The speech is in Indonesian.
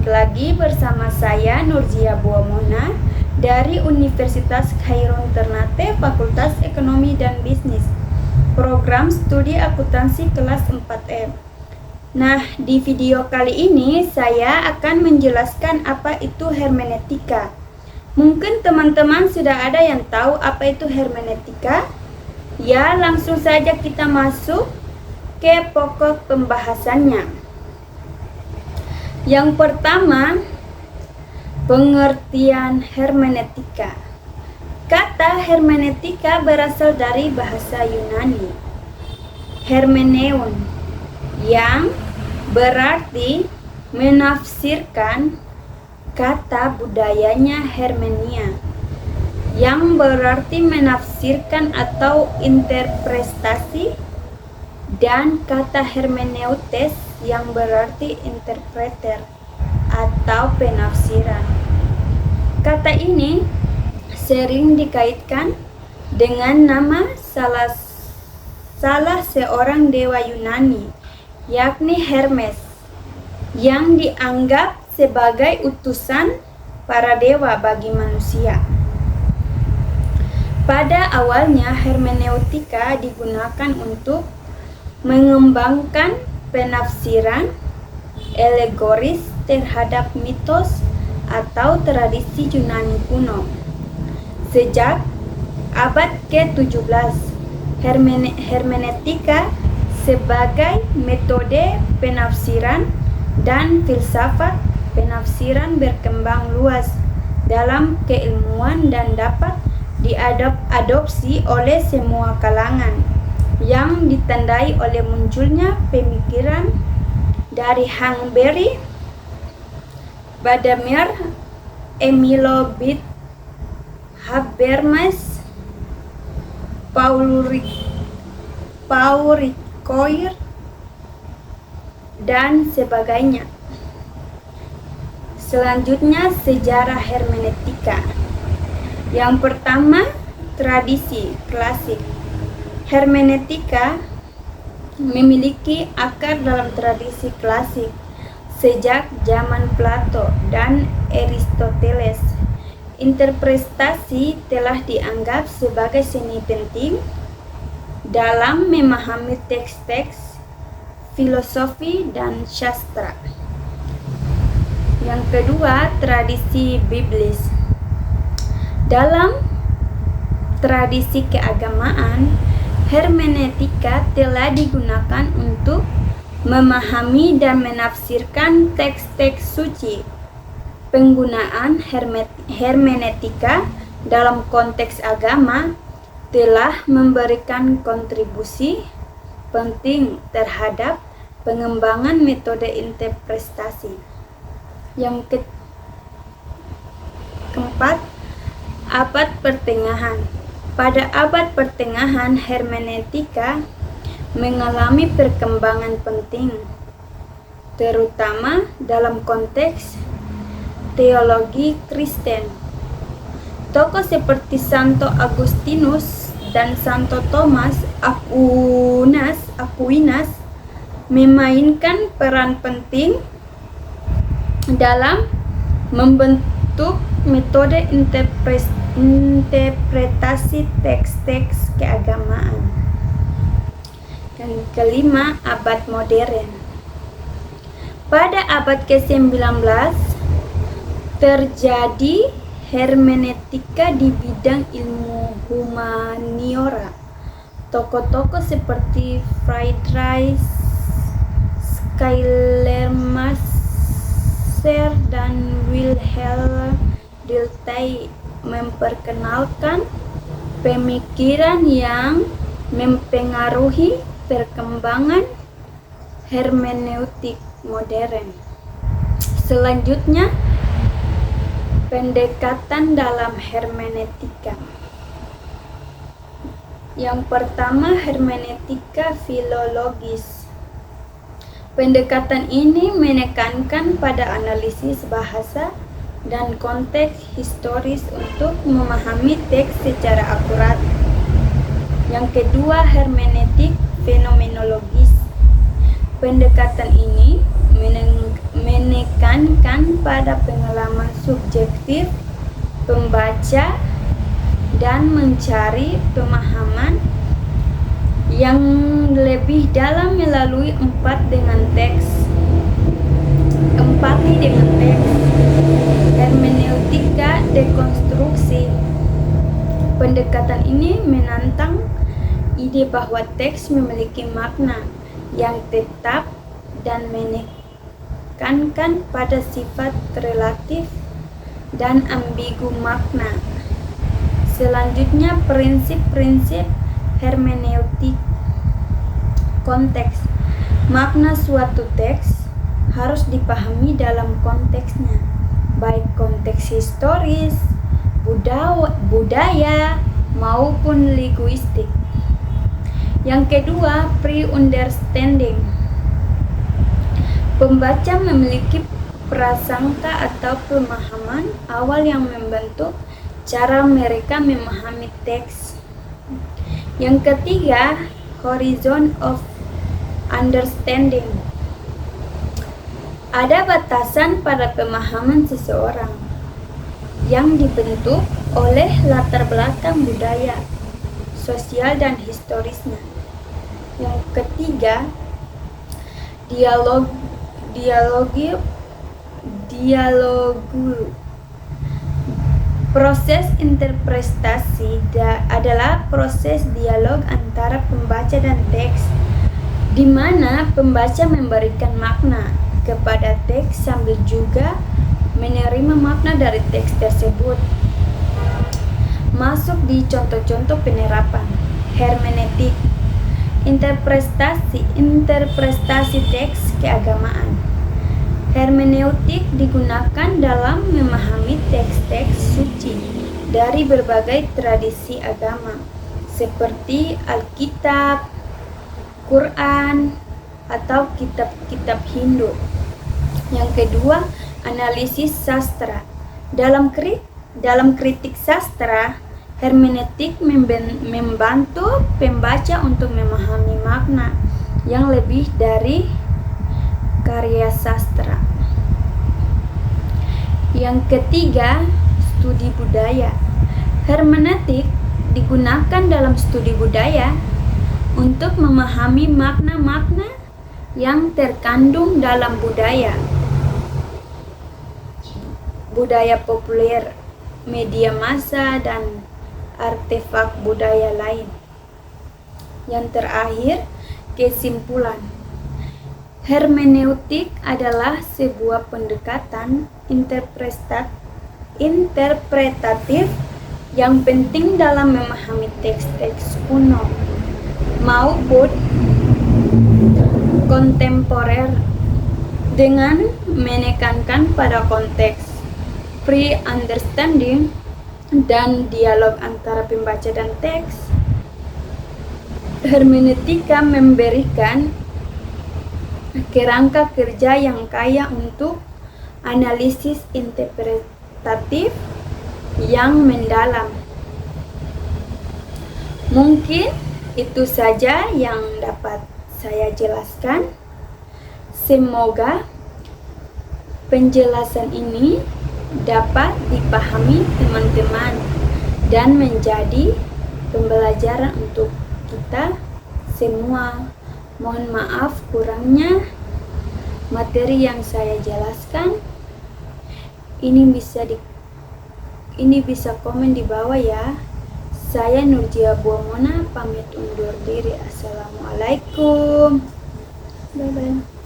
Balik lagi bersama saya Nurzia Buamona dari Universitas Khairun Ternate, Fakultas Ekonomi dan Bisnis, Program Studi Akuntansi kelas 4M. Nah, di video kali ini saya akan menjelaskan apa itu hermeneutika. Mungkin teman-teman sudah ada yang tahu apa itu hermeneutika? Ya, langsung saja kita masuk ke pokok pembahasannya. Yang pertama, pengertian hermeneutika. Kata hermeneutika berasal dari bahasa Yunani, hermeneun, yang berarti menafsirkan. Kata budayanya hermenia, yang berarti menafsirkan atau interpretasi, dan kata hermeneutes yang berarti interpreter atau penafsiran. Kata ini sering dikaitkan dengan nama salah seorang dewa Yunani, yakni Hermes, yang dianggap sebagai utusan para dewa bagi manusia. Pada awalnya, hermeneutika digunakan untuk mengembangkan penafsiran alegoris terhadap mitos atau tradisi Yunani kuno. Sejak abad ke-17, hermeneutika sebagai metode penafsiran dan filsafat penafsiran berkembang luas dalam keilmuan dan dapat diadopsi oleh semua kalangan, yang ditandai oleh munculnya pemikiran dari Hungary, Vladimir Emilovich Habermas, Paul Ricoeur, dan sebagainya. Selanjutnya, sejarah hermeneutika. Yang pertama, tradisi klasik. Hermeneutika memiliki akar dalam tradisi klasik sejak zaman Plato dan Aristoteles. Interpretasi telah dianggap sebagai seni penting dalam memahami teks-teks filosofi dan sastra. Yang kedua, tradisi biblis. Dalam tradisi keagamaan, hermeneutika telah digunakan untuk memahami dan menafsirkan teks-teks suci. Penggunaan hermeneutika dalam konteks agama telah memberikan kontribusi penting terhadap pengembangan metode interpretasi. Yang keempat, abad pertengahan. Pada abad pertengahan, hermeneutika mengalami perkembangan penting, terutama dalam konteks teologi Kristen. Tokoh seperti Santo Agustinus dan Santo Thomas Aquinas memainkan peran penting dalam membentuk metode interpretasi teks-teks keagamaan. Yang kelima, abad modern. Pada abad ke-19 terjadi hermeneutika di bidang ilmu humaniora. Tokoh-tokoh seperti Friedrich Schleiermacher dan Wilhelm Dilthey memperkenalkan pemikiran yang mempengaruhi perkembangan hermeneutik modern. Selanjutnya, pendekatan dalam hermeneutika. Yang pertama, hermeneutika filologis. Pendekatan ini menekankan pada analisis bahasa dan konteks historis untuk memahami teks secara akurat. Yang kedua, hermeneutik fenomenologis. Pendekatan ini menekankan pada pengalaman subjektif pembaca dan mencari pemahaman yang lebih dalam melalui empati dengan teks. Hermeneutika dekonstruksi. Pendekatan ini menantang ide bahwa teks memiliki makna yang tetap dan menekankan pada sifat relatif dan ambigu makna. Selanjutnya, prinsip-prinsip hermeneutik. Konteks. Makna suatu teks harus dipahami dalam konteksnya, baik konteks historis, budaya maupun linguistik. Yang kedua, pre-understanding. Pembaca memiliki prasangka atau pemahaman awal yang membentuk cara mereka memahami teks. Yang ketiga, horizon of understanding. Ada batasan pada pemahaman seseorang yang dibentuk oleh latar belakang budaya, sosial, dan historisnya. Yang ketiga, dialogu. Proses interpretasi adalah proses dialog antara pembaca dan teks, di mana pembaca memberikan makna kepada teks sambil juga menerima makna dari teks tersebut. Masuk di contoh-contoh penerapan hermeneutik. Interpretasi teks keagamaan. Hermeneutik digunakan dalam memahami teks-teks suci dari berbagai tradisi agama seperti Alkitab, Quran, atau kitab-kitab Hindu. Yang kedua, analisis sastra. Dalam kritik sastra, hermeneutik membantu pembaca untuk memahami makna yang lebih dari karya sastra. Yang ketiga, studi budaya. Hermeneutik digunakan dalam studi budaya untuk memahami makna-makna yang terkandung dalam budaya populer, media massa, dan artefak budaya lain. Yang terakhir, kesimpulan. Hermeneutik adalah sebuah pendekatan interpretatif yang penting dalam memahami teks-teks kuno maupun kontemporer dengan menekankan pada konteks, pre-understanding, dan dialog antara pembaca dan teks. Hermeneutika memberikan kerangka kerja yang kaya untuk analisis interpretatif yang mendalam. Mungkin itu saja yang dapat saya jelaskan. Semoga penjelasan ini dapat dipahami teman-teman dan menjadi pembelajaran untuk kita semua. Mohon maaf kurangnya materi yang saya jelaskan. Ini bisa komen di bawah ya. Saya Nurjia Buamona pamit undur diri. Assalamualaikum. Bye bye.